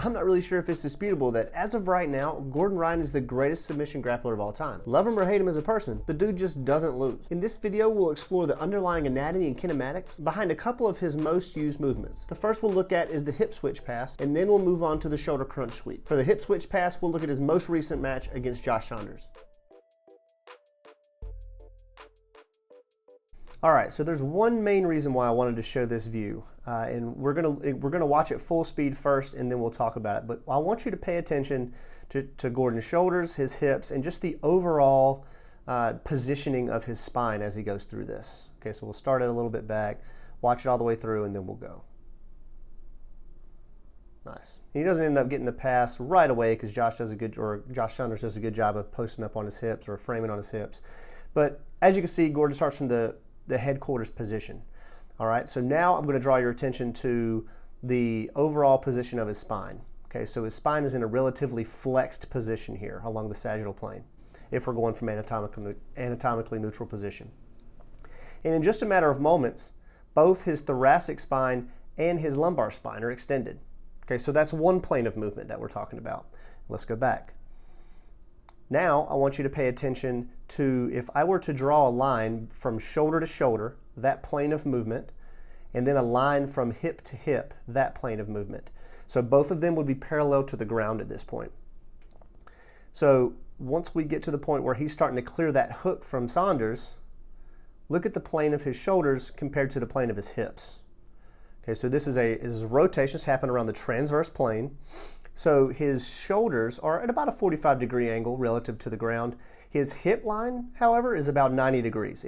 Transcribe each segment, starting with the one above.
I'm not really sure if it's disputable that as of right now, Gordon Ryan is the greatest submission grappler of all time. Love him or hate him as a person, the dude just doesn't lose. In this video, we'll explore the underlying anatomy and kinematics behind a couple of his most used movements. The first we'll look at is the hip switch pass, and then we'll move on to the shoulder crunch sweep. For the hip switch pass, we'll look at his most recent match against Josh Saunders. All right, so there's one main reason why I wanted to show this view, and we're gonna watch it full speed first, and then we'll talk about it. But I want you to pay attention to Gordon's shoulders, his hips, and just the overall positioning of his spine as he goes through this. Okay, so we'll start it a little bit back, watch it all the way through, and then we'll go. Nice. He doesn't end up getting the pass right away because Josh Saunders does a good job of posting up on his hips or framing on his hips. But as you can see, Gordon starts from the headquarters position. All right, so now I'm going to draw your attention to the overall position of his spine. Okay, so his spine is in a relatively flexed position here along the sagittal plane, if we're going from anatomically neutral position. And in just a matter of moments, both his thoracic spine and his lumbar spine are extended. Okay, so that's one plane of movement that we're talking about. Let's go back. Now, I want you to pay attention to, if I were to draw a line from shoulder to shoulder, that plane of movement, and then a line from hip to hip, that plane of movement. So both of them would be parallel to the ground at this point. So once we get to the point where he's starting to clear that hook from Saunders, look at the plane of his shoulders compared to the plane of his hips. Okay, so this is rotations happen around the transverse plane. So his shoulders are at about a 45-degree angle relative to the ground. His hip line, however, is about 90 degrees.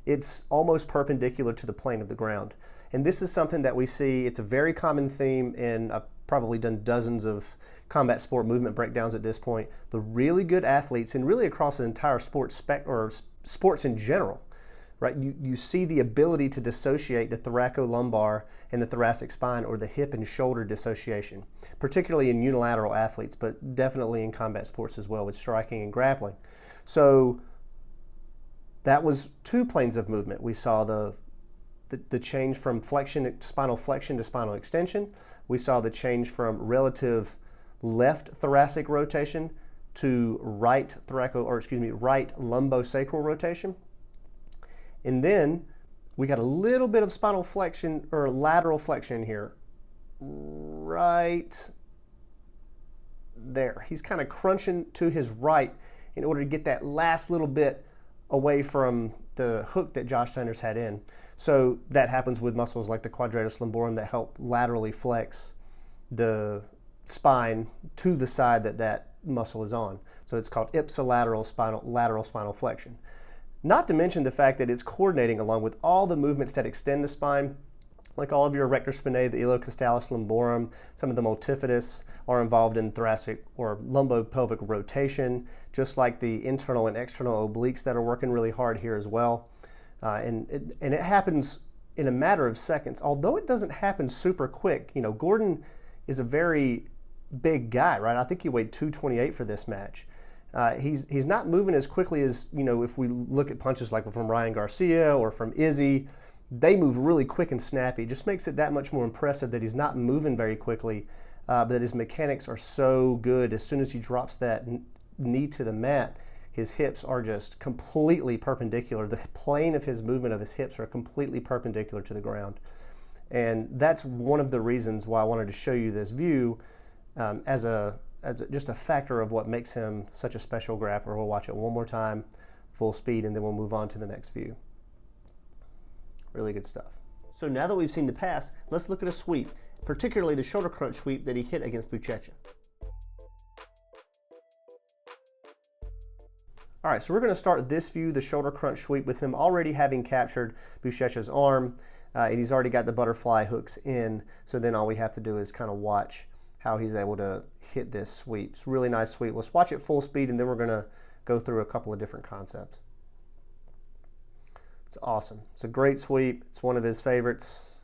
It's almost perpendicular to the plane of the ground. And this is something that we see, it's a very common theme, and I've probably done dozens of combat sport movement breakdowns at this point. The really good athletes, and really across the entire sports in general, right? You see the ability to dissociate the thoracolumbar and the thoracic spine, or the hip and shoulder dissociation, particularly in unilateral athletes, but definitely in combat sports as well with striking and grappling. So that was two planes of movement. We saw the change from spinal flexion to spinal extension. We saw the change from relative left thoracic rotation to right lumbosacral rotation. And then we got a little bit of spinal flexion or lateral flexion here, right there. He's kind of crunching to his right in order to get that last little bit away from the hook that Josh Saunders had in. So that happens with muscles like the quadratus lumborum that help laterally flex the spine to the side that muscle is on. So it's called ipsilateral lateral spinal flexion. Not to mention the fact that it's coordinating along with all the movements that extend the spine, like all of your erector spinae, the iliocostalis lumborum, some of the multifidus are involved in thoracic or lumbopelvic rotation, just like the internal and external obliques that are working really hard here as well. And it happens in a matter of seconds. Although it doesn't happen super quick, you know, Gordon is a very big guy, right? I think he weighed 228 for this match. He's not moving as quickly as, you know, if we look at punches like from Ryan Garcia or from Izzy. They move really quick and snappy. It just makes it that much more impressive that he's not moving very quickly, but that his mechanics are so good. As soon as he drops that knee to the mat, his hips are just completely perpendicular. The plane of his movement of his hips are completely perpendicular to the ground. And that's one of the reasons why I wanted to show you this view as just a factor of what makes him such a special grappler. We'll watch it one more time, full speed, and then we'll move on to the next view. Really good stuff. So now that we've seen the pass, let's look at a sweep, particularly the shoulder crunch sweep that he hit against Buchecha. All right, so we're gonna start this view, the shoulder crunch sweep, with him already having captured Buchecha's arm, and he's already got the butterfly hooks in, so then all we have to do is kind of watch how he's able to hit this sweep. It's a really nice sweep. Let's watch it full speed, and then we're gonna go through a couple of different concepts. It's awesome. It's a great sweep. It's one of his favorites.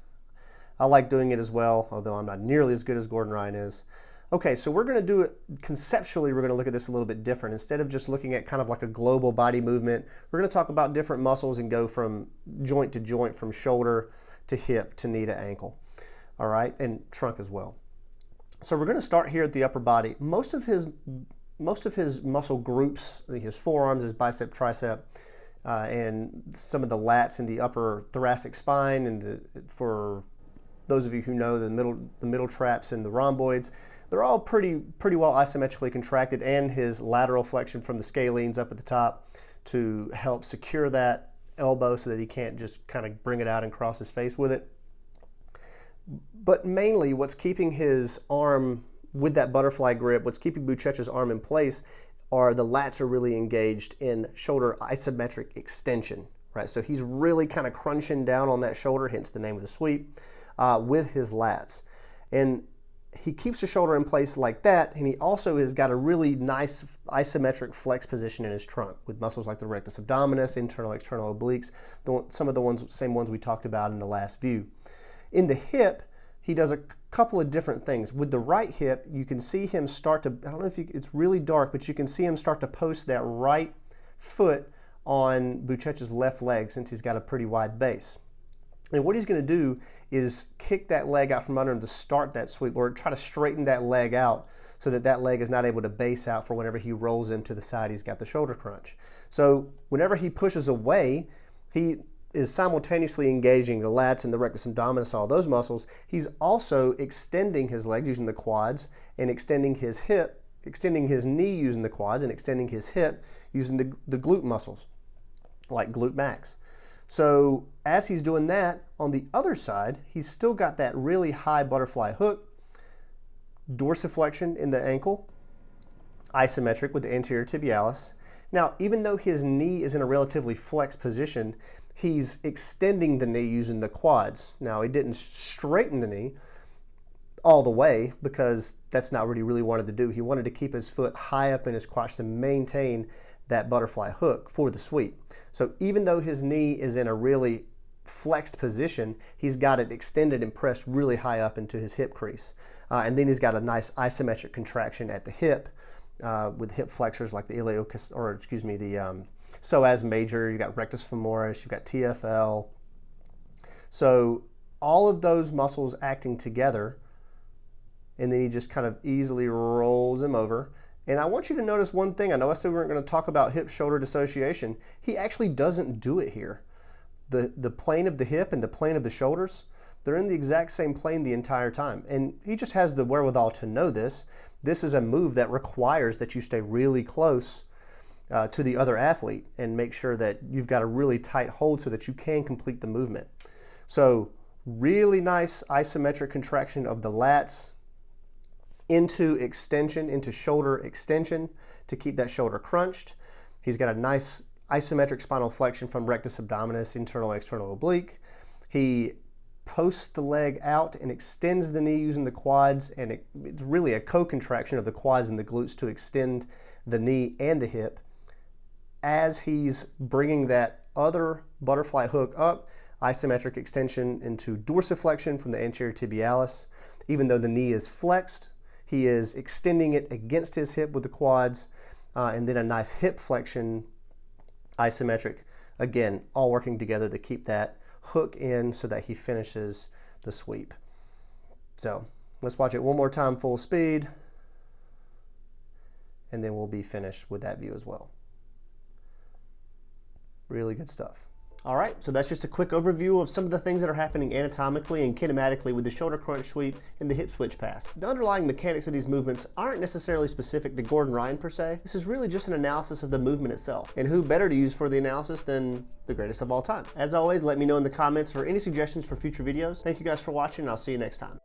I like doing it as well, although I'm not nearly as good as Gordon Ryan is. Okay, so we're going to do it conceptually. We're going to look at this a little bit different. Instead of just looking at kind of like a global body movement, we're going to talk about different muscles and go from joint to joint, from shoulder to hip to knee to ankle. All right, and trunk as well. So we're going to start here at the upper body. Most of his muscle groups, his forearms, his bicep, tricep, and some of the lats in the upper thoracic spine, and for those of you who know the middle traps and the rhomboids, they're all pretty well isometrically contracted, and his lateral flexion from the scalenes up at the top to help secure that elbow so that he can't just kind of bring it out and cross his face with it. But mainly what's keeping his arm with that butterfly grip, what's keeping Buchecha's arm in place are the lats are really engaged in shoulder isometric extension, right? So he's really kind of crunching down on that shoulder, hence the name of the sweep, with his lats. And he keeps the shoulder in place like that, and he also has got a really nice isometric flex position in his trunk with muscles like the rectus abdominis, internal, external obliques, some of the same ones we talked about in the last view. In the hip, he does a couple of different things. With the right hip, you can see him start to, I don't know if it's really dark, but you can see him start to post that right foot on Buchecha's left leg since he's got a pretty wide base. And what he's going to do is kick that leg out from under him to start that sweep, or try to straighten that leg out so that that leg is not able to base out for whenever he rolls into the side he's got the shoulder crunch. So whenever he pushes away, he is simultaneously engaging the lats and the rectus abdominis, all those muscles. He's also extending his legs using the quads and extending his hip, extending his knee using the quads, and extending his hip using the glute muscles, like glute max. So as he's doing that, on the other side, he's still got that really high butterfly hook, dorsiflexion in the ankle, isometric with the anterior tibialis. Now, even though his knee is in a relatively flexed position, he's extending the knee using the quads. Now, he didn't straighten the knee all the way because that's not what he really wanted to do. He wanted to keep his foot high up in his crotch to maintain that butterfly hook for the sweep. So even though his knee is in a really flexed position, he's got it extended and pressed really high up into his hip crease. And then he's got a nice isometric contraction at the hip with hip flexors like the the psoas major, you've got rectus femoris, you've got TFL. So all of those muscles acting together, and then he just kind of easily rolls him over. And I want you to notice one thing. I know I said we weren't going to talk about hip-shoulder dissociation. He actually doesn't do it here. The plane of the hip and the plane of the shoulders, they're in the exact same plane the entire time. And he just has the wherewithal to know this. This is a move that requires that you stay really close to the other athlete and make sure that you've got a really tight hold so that you can complete the movement. So really nice isometric contraction of the lats into extension, into shoulder extension to keep that shoulder crunched. He's got a nice isometric spinal flexion from rectus abdominis, internal and external oblique. He posts the leg out and extends the knee using the quads, and it's really a co-contraction of the quads and the glutes to extend the knee and the hip. As he's bringing that other butterfly hook up, isometric extension into dorsiflexion from the anterior tibialis. Even though the knee is flexed, he is extending it against his hip with the quads, and then a nice hip flexion, isometric. Again, all working together to keep that hook in so that he finishes the sweep. So let's watch it one more time full speed, and then we'll be finished with that view as well. Really good stuff. All right, so that's just a quick overview of some of the things that are happening anatomically and kinematically with the shoulder crunch sweep and the hip switch pass. The underlying mechanics of these movements aren't necessarily specific to Gordon Ryan per se. This is really just an analysis of the movement itself. And who better to use for the analysis than the greatest of all time? As always, let me know in the comments for any suggestions for future videos. Thank you guys for watching, and I'll see you next time.